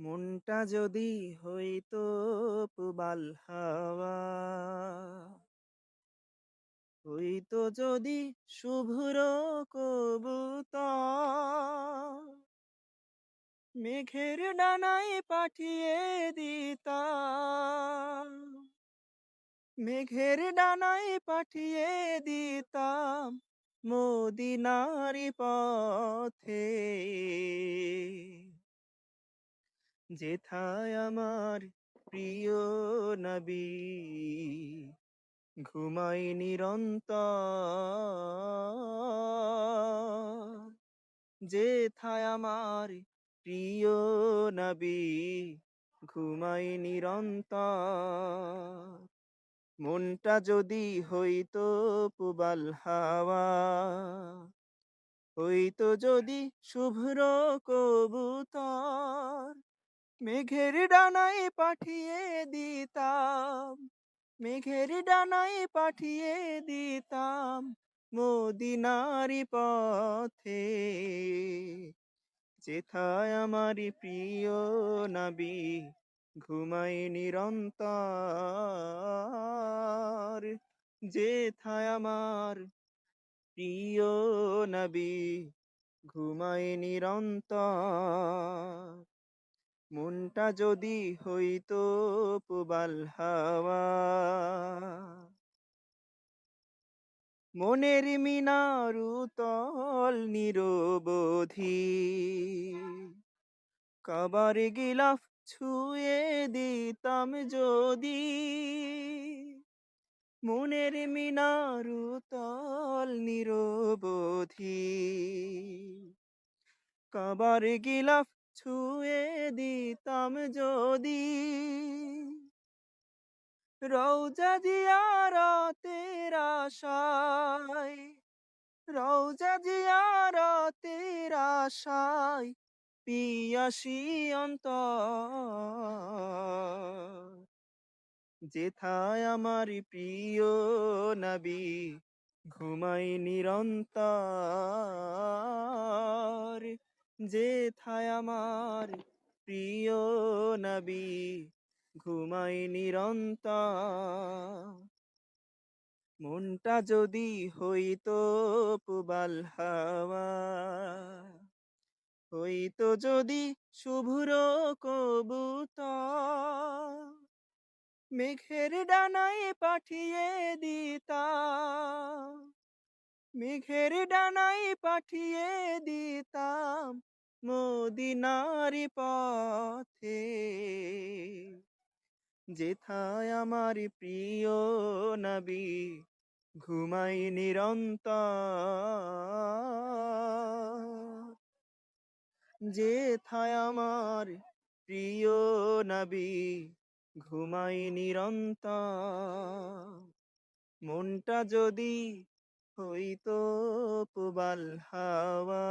মনটা যদি হইতো পুবাল হাওয়া, হইতো যদি শুভ্র কবুতর, মেঘের ডানায় পাঠিয়ে দিতাম, মেঘের ডানায় পাঠিয়ে দিতাম মদিনারি পথে, যেথায় আমার প্রিয় নবী ঘুমাই নিরন্তর, যেথায় আমার প্রিয় নবী ঘুমাই নিরন্তর। মনটা যদি হইতো পুবাল হাওয়া, হইতো যদি শুভ্র কবুতর, মেঘের ডানায় পাঠিয়ে দিতাম, মেঘের ডানায় পাঠিয়ে দিতাম মদিনারি পথে, যেথায় আমার প্রিয় নবী ঘুমাই নিরন্তর, যেথায় আমার প্রিয় নবী ঘুমাই নিরন্তর। মনটা যদি হইতো পুবাল হাওয়া, মনের মিনারু তল নিরবধি, কাবার গিলাফ ছুঁয়ে দিতাম যদি, মনের মিনারু তল নিরবধি, কাবার গিলাফ ছুঁয়ে দিতাম যদি, রওজা জিয়ারতের আশায়, রওজা জিয়ারতের আশায় পিয়াসী অন্তর, যেথায় আমার প্রিয় নবী ঘুমাই নিরন্তর, যেথায় আমার প্রিয় নবী ঘুমাই নিরন্তর। মনটা যদি হইতো পুবাল হাওয়া, হইতো যদি শুভ্র কবুতর, মেঘের ডানায় পাঠিয়ে দিতাম, মেঘের ডানায় পাঠিয়ে দিতাম মদিনারি পথে, যেথায় আমার প্রিয় নবী ঘুমাই নিরন্তর, যেথায় আমার প্রিয় নবী ঘুমাই নিরন্তর। মনটা যদি হইতো পুবাল হাওয়া।